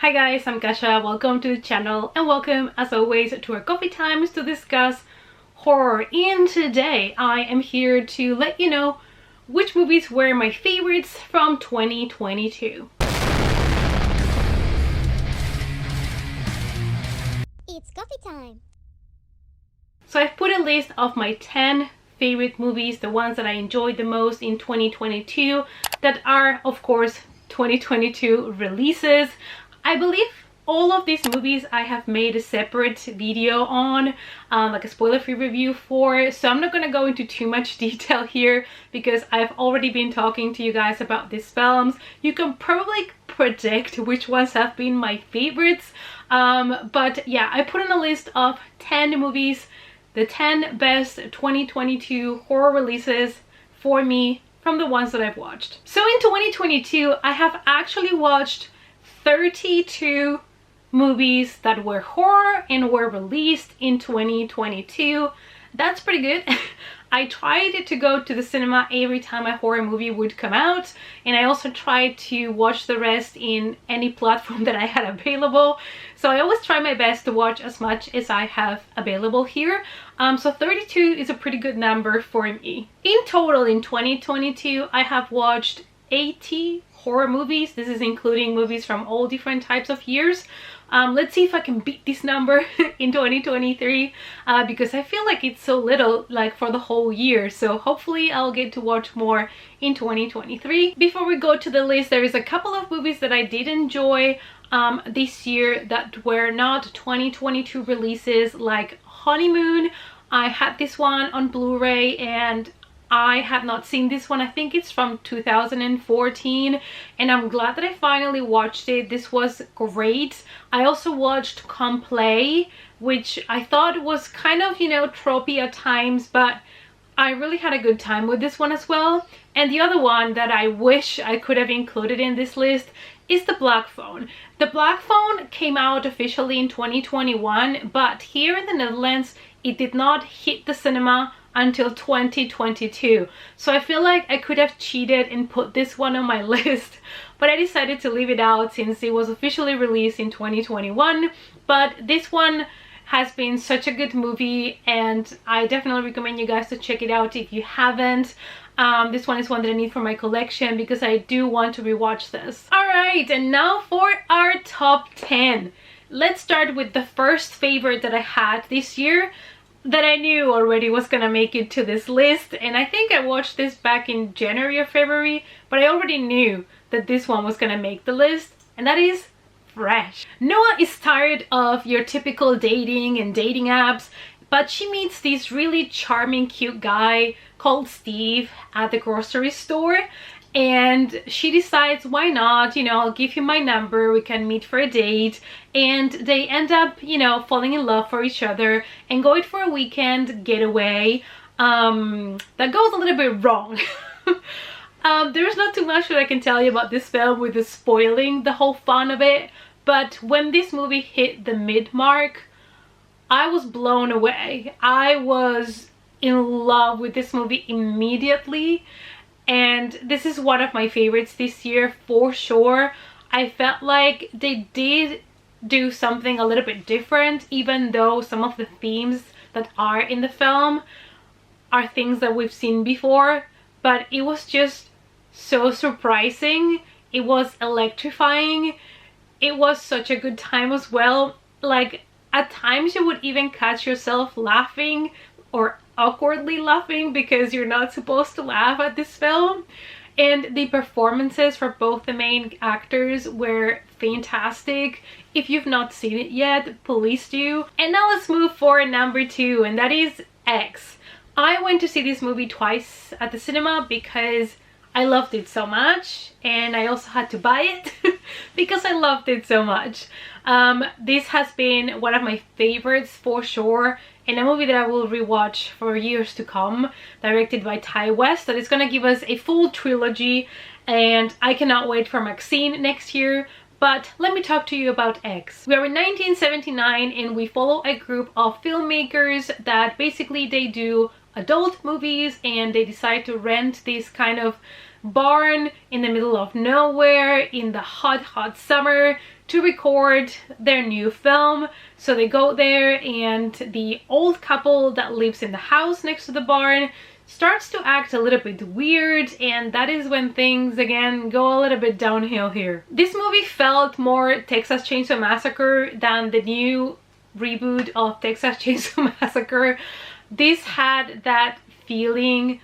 Hi guys, I'm Kasha. Welcome to the channel and welcome as always to our coffee times to discuss horror. And today I am here to let you know which movies were my favorites from 2022. It's coffee time! So I've put a list of my 10 favorite movies, the ones that I enjoyed the most in 2022, that are of course 2022 releases. I believe all of these movies I have made a separate video on, like a spoiler-free review for, so I'm not gonna go into too much detail here because I've already been talking to you guys about these films. You can probably predict which ones have been my favorites, but yeah, I put on a list of 10 movies, the 10 best 2022 horror releases for me from the ones that I've watched. So in 2022, I have actually watched 32 movies that were horror and were released in 2022. That's pretty good. I tried to go to the cinema every time a horror movie would come out, and I also tried to watch the rest in any platform that I had available. So I always try my best to watch as much as I have available here. So 32 is a pretty good number for me. In total in 2022, I have watched 80 horror movies. This is including movies from all different types of years. Let's see if I can beat this number in 2023 because I feel like it's so little, like for the whole year. So hopefully I'll get to watch more in 2023. Before we go to the list, there is a couple of movies that I did enjoy this year that were not 2022 releases, like Honeymoon. I had this one on Blu-ray and I had not seen this one. I think it's from 2014 and I'm glad that I finally watched it. This was great. I also watched Come Play, which I thought was kind of, you know, tropey at times, but I really had a good time with this one as well. And the other one that I wish I could have included in this list is The Black Phone. The Black Phone came out officially in 2021, but here in the Netherlands it did not hit the cinema until 2022. So I feel like I could have cheated and put this one on my list, but I decided to leave it out since it was officially released in 2021. But this one has been such a good movie and I definitely recommend you guys to check it out if you haven't. This one is one that I need for my collection because I do want to rewatch this. Alright, and now for our top 10. Let's start with the first favorite that I had this year that I knew already was gonna make it to this list, and I think I watched this back in January or February, but I already knew that this one was gonna make the list, and that is Fresh. Noah is tired of your typical dating and dating apps, but she meets this really charming, cute guy called Steve at the grocery store, and she decides, why not, you know, I'll give him my number, we can meet for a date. And they end up, you know, falling in love for each other and going for a weekend getaway that goes a little bit wrong. There's not too much that I can tell you about this film with the spoiling the whole fun of it, but when this movie hit the mid-mark, I was blown away. I was in love with this movie immediately. And this is one of my favorites this year for sure. I felt like they did do something a little bit different, even though some of the themes that are in the film are things that we've seen before. But it was just so surprising. It was electrifying. It was such a good time as well. Like at times you would even catch yourself laughing or awkwardly laughing because you're not supposed to laugh at this film. And the performances for both the main actors were fantastic. If you've not seen it yet, please do. And now let's move for number 2, and that is X. I went to see this movie twice at the cinema because I loved it so much, and I also had to buy it because I loved it so much. This has been one of my favorites for sure, and a movie that I will rewatch for years to come, directed by Ty West, that is gonna give us a full trilogy, and I cannot wait for Maxine next year. But let me talk to you about X. We are in 1979 and we follow a group of filmmakers that basically they do adult movies, and they decide to rent this kind of barn in the middle of nowhere in the hot summer to record their new film. So they go there, and the old couple that lives in the house next to the barn starts to act a little bit weird, and that is when things again go a little bit downhill here. This movie felt more Texas Chainsaw Massacre than the new reboot of Texas Chainsaw Massacre. This had that feeling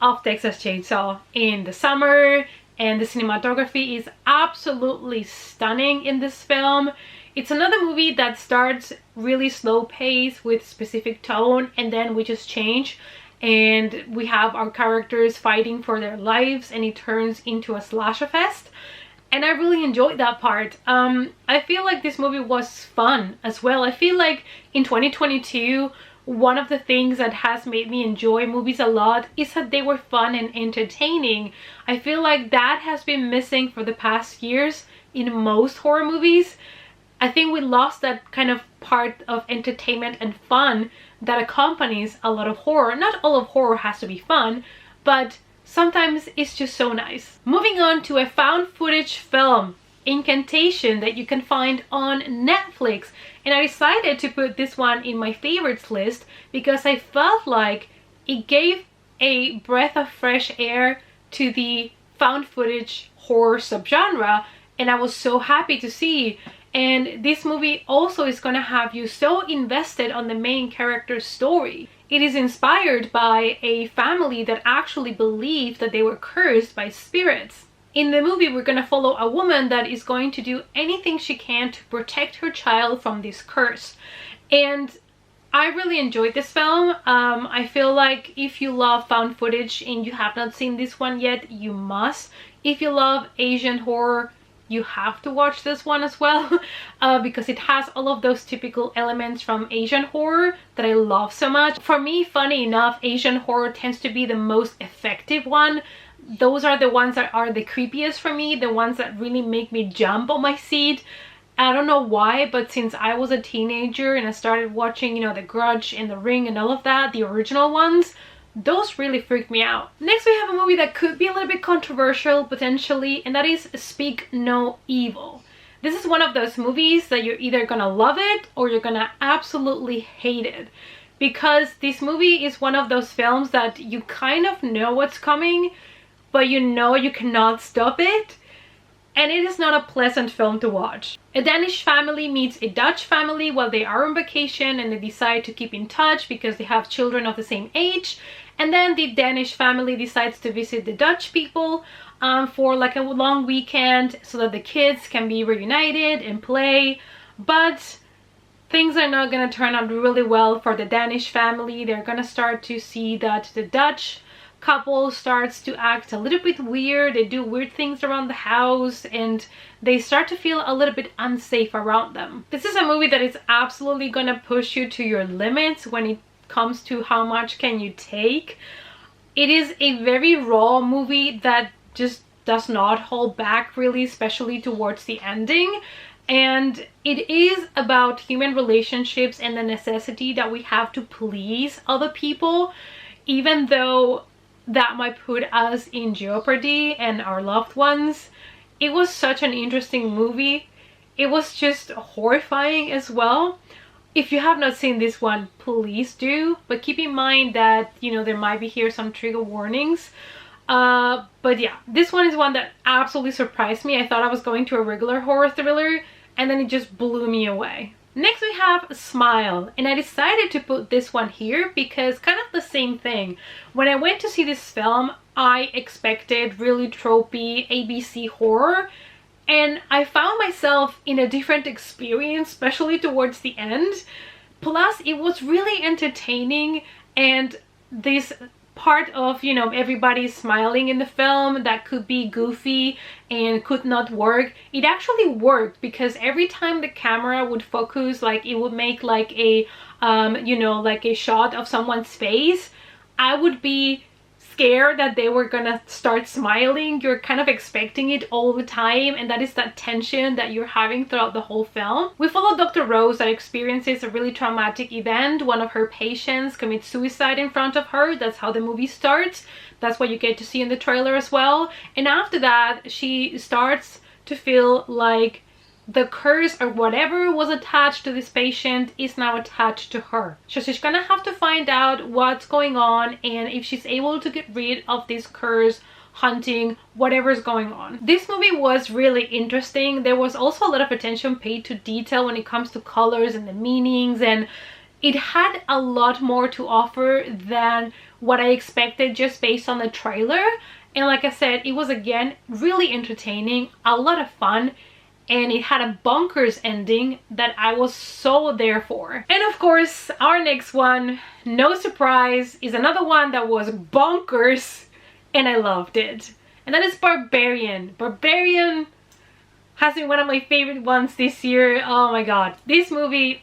of Texas Chainsaw in the summer, and the cinematography is absolutely stunning in this film. It's another movie that starts really slow pace with specific tone, and then we just change and we have our characters fighting for their lives, and it turns into a slasher fest. And I really enjoyed that part. I feel like this movie was fun as well. I feel like in 2022, one of the things that has made me enjoy movies a lot is that they were fun and entertaining. I feel like that has been missing for the past years in most horror movies. I think we lost that kind of part of entertainment and fun that accompanies a lot of horror. Not all of horror has to be fun, but sometimes it's just so nice. Moving on to a found footage film, Incantation, that you can find on Netflix. And I decided to put this one in my favorites list because I felt like it gave a breath of fresh air to the found footage horror subgenre, and I was so happy to see. And this movie also is gonna have you so invested on the main character's story. It is inspired by a family that actually believed that they were cursed by spirits. In the movie, we're gonna follow a woman that is going to do anything she can to protect her child from this curse. And I really enjoyed this film. I feel like if you love found footage and you have not seen this one yet, you must. If you love Asian horror, you have to watch this one as well, because it has all of those typical elements from Asian horror that I love so much. For me, funny enough, Asian horror tends to be the most effective one. Those are the ones that are the creepiest for me, the ones that really make me jump on my seat. I don't know why, but since I was a teenager and I started watching, The Grudge and The Ring and all of that, the original ones, those really freaked me out. Next, we have a movie that could be a little bit controversial potentially, and that is Speak No Evil. This is one of those movies that you're either gonna love it or you're gonna absolutely hate it, because this movie is one of those films that you kind of know what's coming, but you know you cannot stop it, and it is not a pleasant film to watch. A Danish family meets a Dutch family while they are on vacation, and they decide to keep in touch because they have children of the same age. And then the Danish family decides to visit the Dutch people for like a long weekend so that the kids can be reunited and play. But things are not gonna turn out really well for the Danish family. They're gonna start to see that the Dutch couple starts to act a little bit weird. They do weird things around the house, and they start to feel a little bit unsafe around them. This is a movie that is absolutely gonna push you to your limits when it comes to how much can you take. It is a very raw movie that just does not hold back really, especially towards the ending. And it is about human relationships and the necessity that we have to please other people, even though that might put us in jeopardy and our loved ones. It was such an interesting movie. It was just horrifying as well. If you have not seen this one, please do, but keep in mind that, there might be here some trigger warnings. But yeah, this one is one that absolutely surprised me. I thought I was going to a regular horror thriller, and then it just blew me away. Next we have Smile, and I decided to put this one here because kind of the same thing. When I went to see this film, I expected really tropey ABC horror, and I found myself in a different experience, especially towards the end. Plus, it was really entertaining, and this part of, everybody smiling in the film that could be goofy and could not work, it actually worked, because every time the camera would focus, like it would make like a, like a shot of someone's face, I would be scared that they were gonna start smiling. You're kind of expecting it all the time, and that is that tension that you're having throughout the whole film. We follow Dr. Rose that experiences a really traumatic event. One of her patients commits suicide in front of her. That's how the movie starts. That's what you get to see in the trailer as well. And after that, she starts to feel like the curse or whatever was attached to this patient is now attached to her. So she's gonna have to find out what's going on and if she's able to get rid of this curse, hunting, whatever's going on. This movie was really interesting. There was also a lot of attention paid to detail when it comes to colors and the meanings, and it had a lot more to offer than what I expected just based on the trailer. And like I said, it was again really entertaining, a lot of fun, and it had a bonkers ending that I was so there for. And of course, our next one, no surprise, is another one that was bonkers and I loved it. And that is Barbarian. Barbarian has been one of my favorite ones this year. Oh my god. This movie,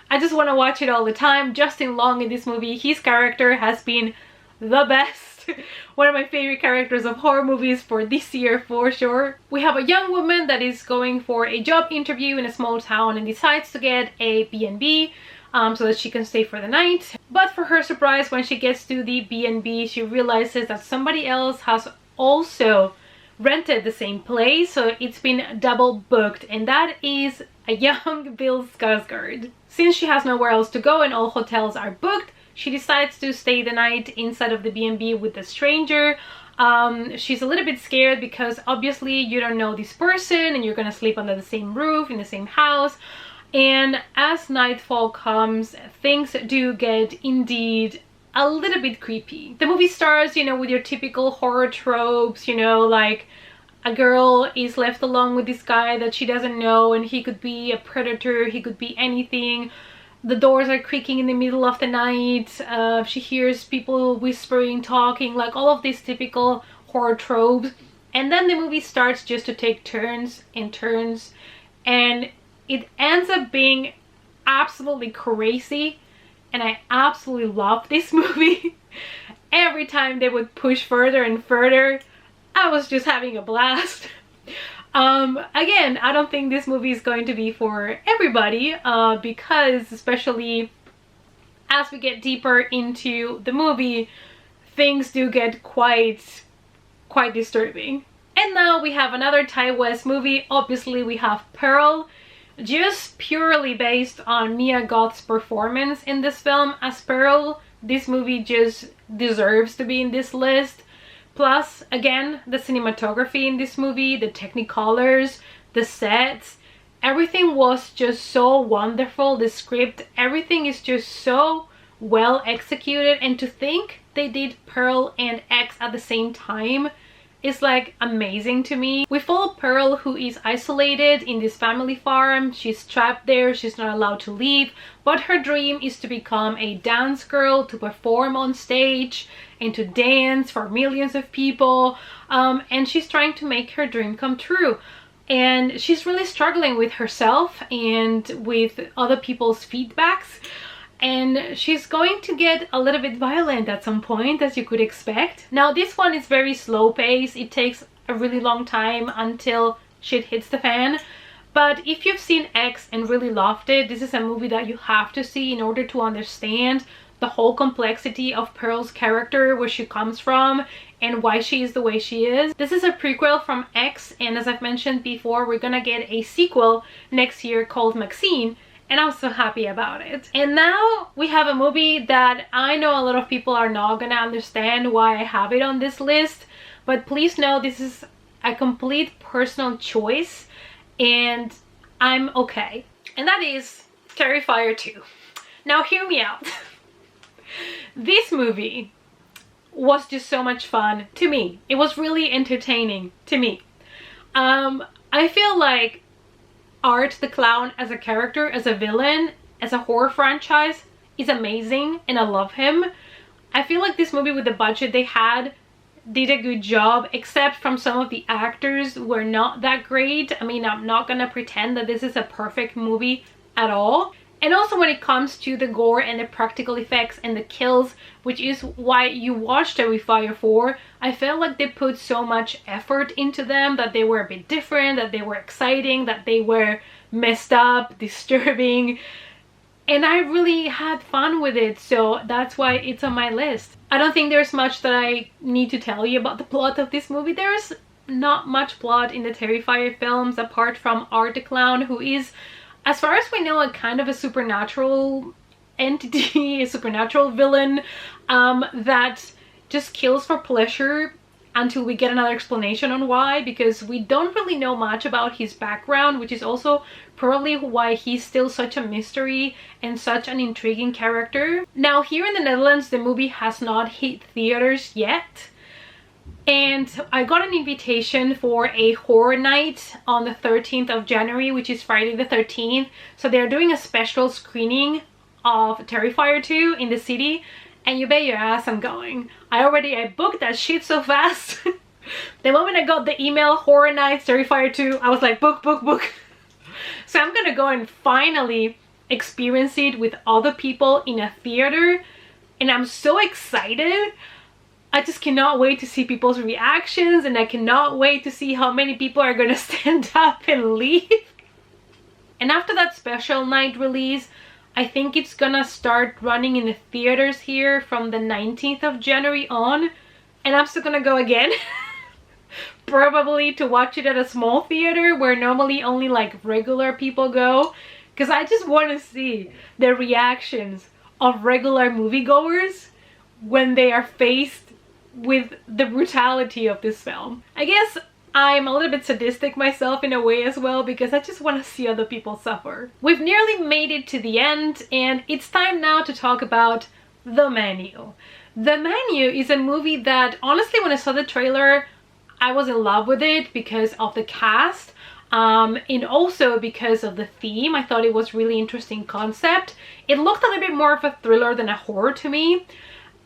I just want to watch it all the time. Justin Long in this movie, his character has been the best. One of my favorite characters of horror movies for this year for sure. We have a young woman that is going for a job interview in a small town and decides to get a B&B so that she can stay for the night. But for her surprise, when she gets to the B&B, she realizes that somebody else has also rented the same place, so it's been double booked, and that is a young Bill Skarsgård. Since she has nowhere else to go and all hotels are booked, she decides to stay the night inside of the B&B with the stranger. She's a little bit scared because obviously you don't know this person and you're gonna sleep under the same roof in the same house. And as nightfall comes, things do get indeed a little bit creepy. The movie starts, you know, with your typical horror tropes, you know, like a girl is left alone with this guy that she doesn't know, and he could be a predator, he could be anything. The doors are creaking in the middle of the night. She hears people whispering, talking, like all of these typical horror tropes. And then the movie starts just to take turns and turns, and it ends up being absolutely crazy. And I absolutely love this movie. Every time they would push further and further, I was just having a blast. Again, I don't think this movie is going to be for everybody, because especially as we get deeper into the movie, things do get quite disturbing. And now we have another Ty West movie. Obviously we have Pearl, just purely based on Mia Goth's performance in this film as Pearl. This movie just deserves to be in this list. Plus, again, the cinematography in this movie, the technicolors, the sets, everything was just so wonderful. The script, everything is just so well executed. And to think they did Pearl and X at the same time is like amazing to me. We follow Pearl, who is isolated in this family farm. She's trapped there, she's not allowed to leave, but her dream is to become a dance girl, to perform on stage and to dance for millions of people, and she's trying to make her dream come true. And she's really struggling with herself and with other people's feedbacks, and she's going to get a little bit violent at some point, as you could expect. Now this one is very slow paced. It takes a really long time until shit hits the fan. But if you've seen X and really loved it, this is a movie that you have to see in order to understand the whole complexity of Pearl's character, where she comes from and why she is the way she is. This is a prequel from X, and as I've mentioned before, we're gonna get a sequel next year called Maxine, and I'm so happy about it. And now we have a movie that I know a lot of people are not gonna understand why I have it on this list, but please know this is a complete personal choice and I'm okay. And that is Terrifier 2. Now hear me out. This movie was just so much fun to me. It was really entertaining to me. I feel like Art the Clown as a character, as a villain, as a horror franchise is amazing and I love him. I feel like this movie, with the budget they had, did a good job, except from some of the actors were not that great. I mean, I'm not gonna pretend that this is a perfect movie at all. And also when it comes to the gore and the practical effects and the kills, which is why you watch Terrifier 4, I felt like they put so much effort into them, that they were a bit different, that they were exciting, that they were messed up, disturbing, and I really had fun with it, so that's why it's on my list. I don't think there's much that I need to tell you about the plot of this movie. There's not much plot in the Terrifier films apart from Art the Clown, who is, as far as we know, a kind of a supernatural entity, a supernatural villain that just kills for pleasure until we get another explanation on why, because we don't really know much about his background, which is also probably why he's still such a mystery and such an intriguing character. Now, here in the Netherlands, the movie has not hit theaters yet. And I got an invitation for a horror night on the 13th of January, which is Friday the 13th. So they're doing a special screening of Terrifier 2 in the city. And you bet your ass I'm going. I booked that shit so fast. The moment I got the email, Horror Nights, Terrifier 2, I was like, book, book, book. So I'm gonna go and finally experience it with other people in a theater. And I'm so excited. I just cannot wait to see people's reactions, and I cannot wait to see how many people are gonna stand up and leave. And after that special night release, I think it's gonna start running in the theaters here from the 19th of January on, and I'm still gonna go again. Probably to watch it at a small theater where normally only like regular people go, because I just want to see the reactions of regular moviegoers when they are faced with the brutality of this film. I guess I'm a little bit sadistic myself in a way as well, because I just want to see other people suffer. We've nearly made it to the end, and it's time now to talk about The Menu. The Menu is a movie that, honestly, when I saw the trailer, I was in love with it because of the cast, and also because of the theme. I thought it was really interesting concept. It looked a little bit more of a thriller than a horror to me.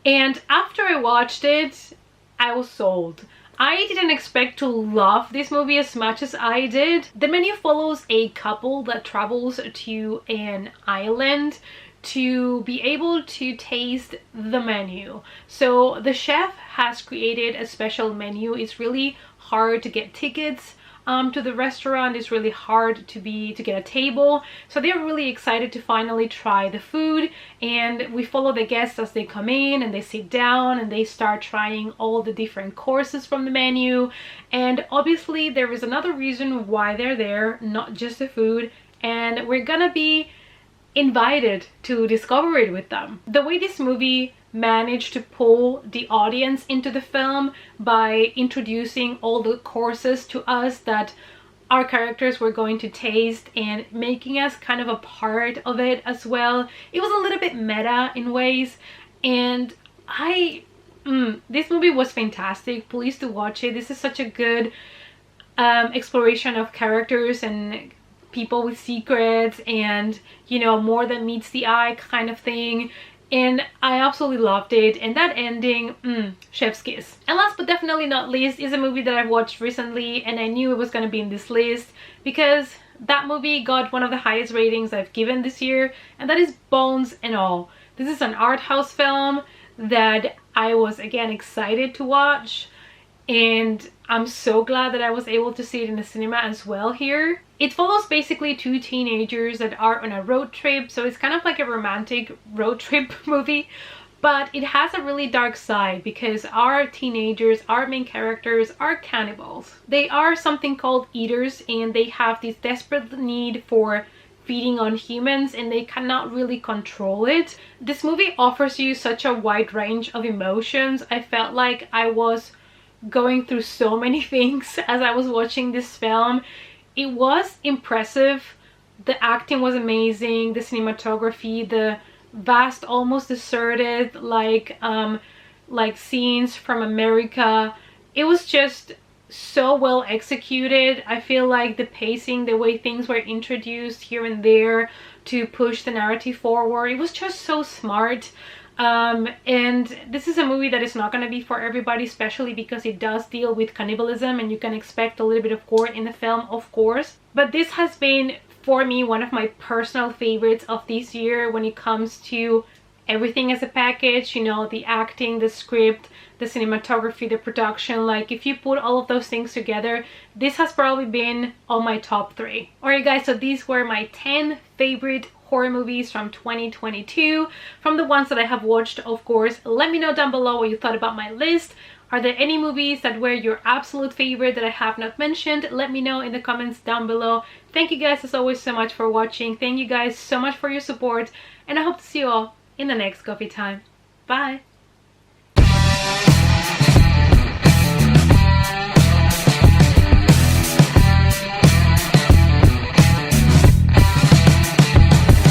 And after I watched it, I was sold. I didn't expect to love this movie as much as I did. The Menu follows a couple that travels to an island to be able to taste the menu. So the chef has created a special menu. It's really hard to get tickets to the restaurant. It's really hard to get a table, so they're really excited to finally try the food. And we follow the guests as they come in and they sit down and they start trying all the different courses from the menu. And obviously there is another reason why they're there, not just the food, and we're gonna be invited to discover it with them. The way this movie managed to pull the audience into the film by introducing all the courses to us that our characters were going to taste and making us kind of a part of it as well. It was a little bit meta in ways, and this movie was fantastic. Please do watch it. This is such a good exploration of characters and people with secrets, and you know, more than meets the eye kind of thing. And I absolutely loved it, and that ending, chef's kiss. And last but definitely not least is a movie that I've watched recently, and I knew it was going to be in this list because that movie got one of the highest ratings I've given this year, and that is Bones and All. This is an art house film that I was again excited to watch, and I'm so glad that I was able to see it in the cinema as well here. It follows basically two teenagers that are on a road trip, so it's kind of like a romantic road trip movie, but it has a really dark side because our teenagers, our main characters, are cannibals. They are something called eaters, and they have this desperate need for feeding on humans, and they cannot really control it. This movie offers you such a wide range of emotions. I felt like I was going through so many things as I was watching this film. It was impressive. The acting was amazing, the cinematography, the vast, almost deserted like scenes from America. It was just so well executed. I feel like the pacing, the way things were introduced here and there to push the narrative forward, it was just so smart. And this is a movie that is not going to be for everybody, especially because it does deal with cannibalism, and you can expect a little bit of gore in the film, of course. But this has been for me, one of my personal favorites of this year when it comes to everything as a package, you know, the acting, the script, the cinematography, the production. Like, if you put all of those things together, this has probably been on my top 3. Alright guys, so these were my 10 favorite horror movies from 2022, from the ones that I have watched, of course. Let me know down below what you thought about my list. Are there any movies that were your absolute favorite that I have not mentioned? Let me know in the comments down below. Thank you guys as always so much for watching. Thank you guys so much for your support, and I hope to see you all in the next coffee time. Bye!